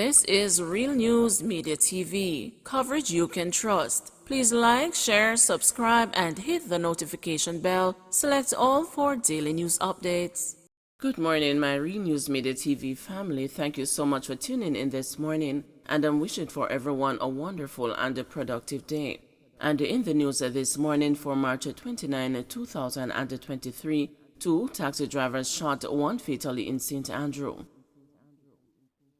This is Real News Media TV, coverage you can trust. Please like, share, subscribe, and hit the notification bell. Select all for daily news updates. Good morning, my Real News Media TV family. Thank you so much for tuning in this morning, and I'm wishing for everyone a wonderful and a productive day. And in the news this morning for March 29, 2023, 2 taxi drivers shot, 1 fatally in St. Andrew.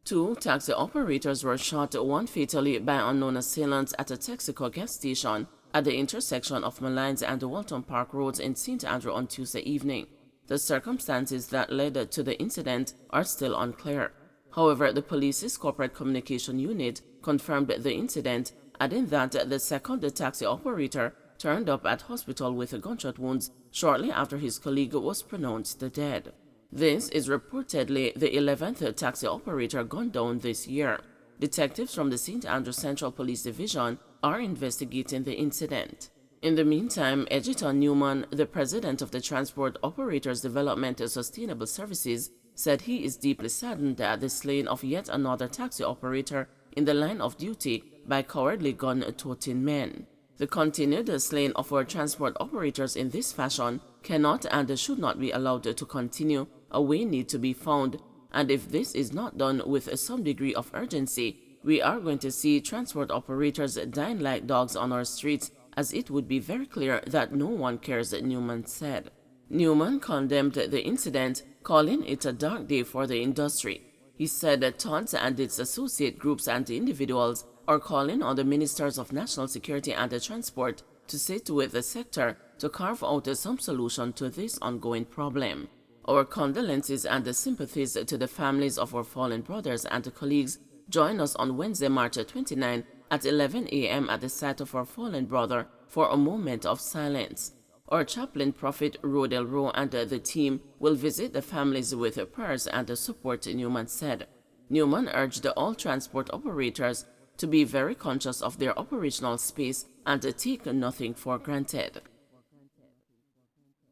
2 taxi operators were shot, 1 fatally by unknown assailants at a Texaco gas station at the intersection of Malines and Walton Park Roads in St. Andrew on Tuesday evening. The circumstances that led to the incident are still unclear. However, the police's corporate communication unit confirmed the incident, adding that the second taxi operator turned up at hospital with gunshot wounds shortly after his colleague was pronounced dead. This is reportedly the 11th taxi operator gunned down this year. Detectives from the St. Andrew Central Police Division are investigating the incident. In the meantime, Egerton Newman, the president of the Transport Operators Development and Sustainable Services, said he is deeply saddened at the slaying of yet another taxi operator in the line of duty by cowardly gun-toting men. The continued slaying of our transport operators in this fashion cannot and should not be allowed to continue. A way needs to be found, and if this is not done with some degree of urgency, we are going to see transport operators dying like dogs on our streets, as it would be very clear that no one cares, Newman said. Newman condemned the incident, calling it a dark day for the industry. He said that TODS and its associate groups and individuals are calling on the Ministers of National Security and Transport to sit with the sector to carve out some solution to this ongoing problem. Our condolences and the sympathies to the families of our fallen brothers and colleagues. Join us on Wednesday, March 29 at 11 a.m. at the site of our fallen brother for a moment of silence. Our chaplain, Prophet Rodel Rowe, and the team will visit the families with prayers and support, Newman said. Newman urged all transport operators to be very conscious of their operational space and take nothing for granted.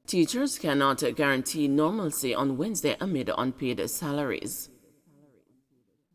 Teachers cannot guarantee normalcy on Wednesday amid unpaid salaries.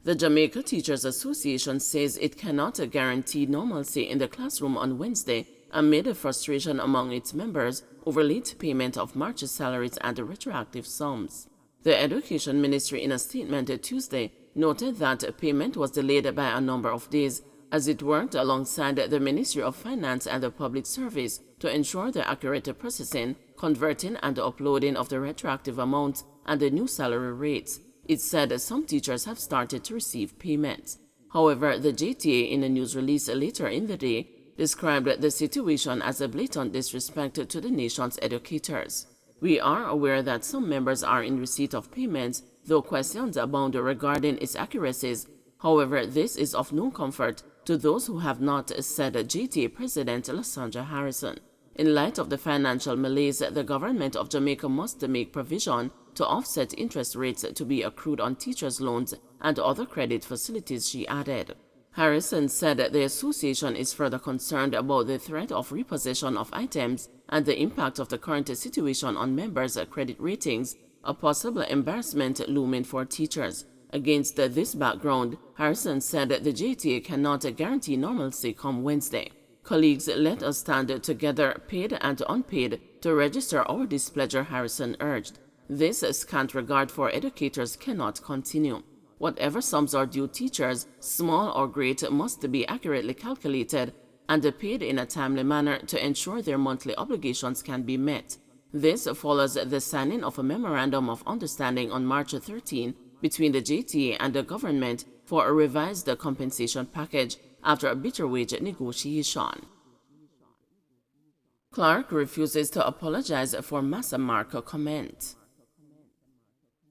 The Jamaica Teachers Association says it cannot guarantee normalcy in the classroom on Wednesday amid frustration among its members over late payment of March's salaries and retroactive sums. The Education Ministry in a statement Tuesday noted that payment was delayed by a number of days as it worked alongside the Ministry of Finance and the Public Service to ensure the accurate processing, converting and uploading of the retroactive amounts and the new salary rates. It said some teachers have started to receive payments. However, the JTA in a news release later in the day described the situation as a blatant disrespect to the nation's educators. We are aware that some members are in receipt of payments, though questions abound regarding its accuracies. However, this is of no comfort to those who have not, said JTA President Lysandra Harrison. In light of the financial malaise, the government of Jamaica must make provision to offset interest rates to be accrued on teachers' loans and other credit facilities, she added. Harrison said the association is further concerned about the threat of repossession of items and the impact of the current situation on members' credit ratings, a possible embarrassment looming for teachers. Against this background, Harrison said the JTA cannot guarantee normalcy come Wednesday. Colleagues, let us stand together, paid and unpaid, to register our displeasure, Harrison urged. This scant regard for educators cannot continue. Whatever sums are due teachers, small or great, must be accurately calculated and paid in a timely manner to ensure their monthly obligations can be met. This follows the signing of a Memorandum of Understanding on March 13 between the JTA and the government for a revised compensation package after a bitter wage negotiation. Clark refuses to apologize for Massamar comment.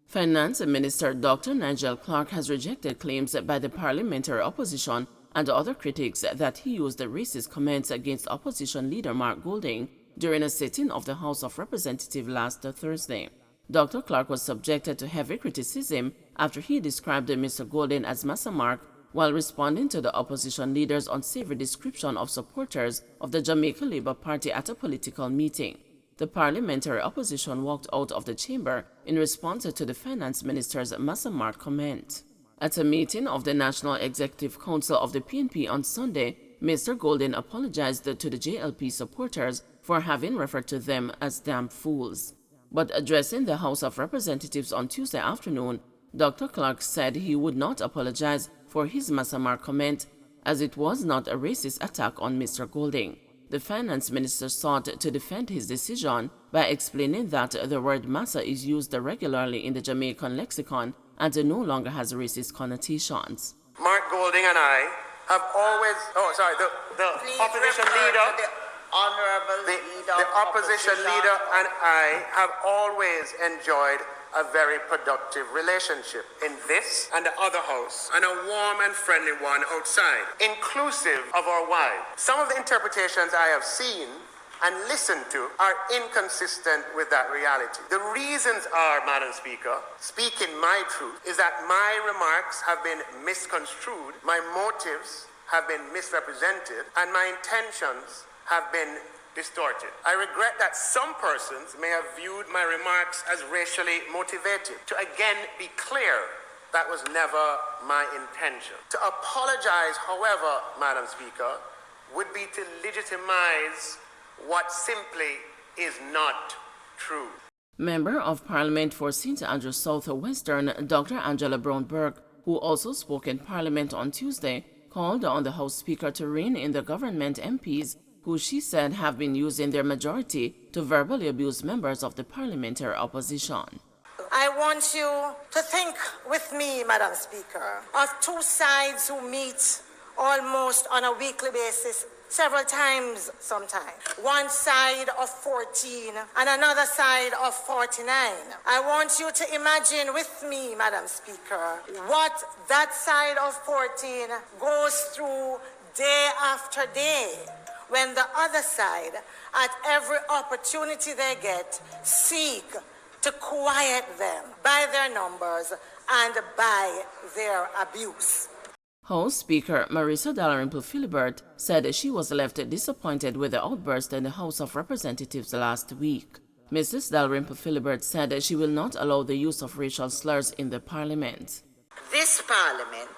Finance Minister Dr. Nigel Clark has rejected claims by the parliamentary opposition and other critics that he used racist comments against opposition leader Mark Golding during a sitting of the House of Representatives last Thursday. Dr. Clark was subjected to heavy criticism after he described Mr. Golding as Massamar while responding to the opposition leader's unsavory description of supporters of the Jamaica Labour Party at a political meeting. The parliamentary opposition walked out of the chamber in response to the finance minister's Massamar comment. At a meeting of the National Executive Council of the PNP on Sunday, Mr. Golden apologized to the JLP supporters for having referred to them as damn fools. But addressing the House of Representatives on Tuesday afternoon, Dr. Clark said he would not apologize for his Massamar comment, as it was not a racist attack on Mr. Golding. The finance minister sought to defend his decision by explaining that the word massa is used regularly in the Jamaican lexicon and no longer has racist connotations. Mark Golding and I have always, the opposition leader, the opposition leader and I have always enjoyed a very productive relationship in this and the other house, and a warm and friendly one outside, inclusive of our wives. Some of the interpretations I have seen and listened to are inconsistent with that reality. The reasons are, Madam Speaker, speaking my truth, is that my remarks have been misconstrued, my motives have been misrepresented, and my intentions have been distorted. I regret that some persons may have viewed my remarks as racially motivated. To again be clear, that was never my intention. To apologize, however, Madam Speaker, would be to legitimize what simply is not true. Member of Parliament for St. Andrews South-Western, Dr. Angela Brownberg, who also spoke in Parliament on Tuesday, called on the House Speaker to rein in the government MPs who she said have been using their majority to verbally abuse members of the parliamentary opposition. I want you to think with me, Madam Speaker, of two sides who meet almost on a weekly basis, several times sometimes. One side of 14 and another side of 49. I want you to imagine with me, Madam Speaker, what that side of 14 goes through day after day, when the other side, at every opportunity they get, seek to quiet them by their numbers and by their abuse. House Speaker Marisa Dalrymple Philibert said she was left disappointed with the outburst in the House of Representatives last week. Mrs. Dalrymple Philibert said she will not allow the use of racial slurs in the parliament. This parliament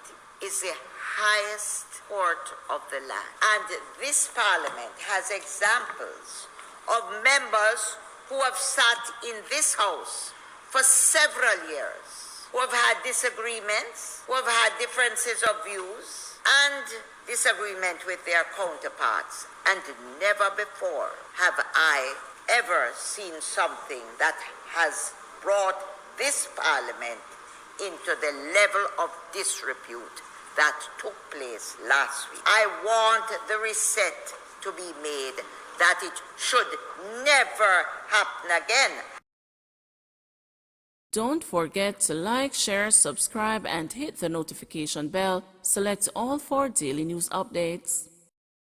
is the highest court of the land, and this parliament has examples of members who have sat in this house for several years, who have had disagreements, who have had differences of views and disagreement with their counterparts, and never before have I ever seen something that has brought this parliament into the level of disrepute that took place last week. I want the reset to be made, that it should never happen again. Don't forget to like, share, subscribe, and hit the notification bell. Select all for daily news updates.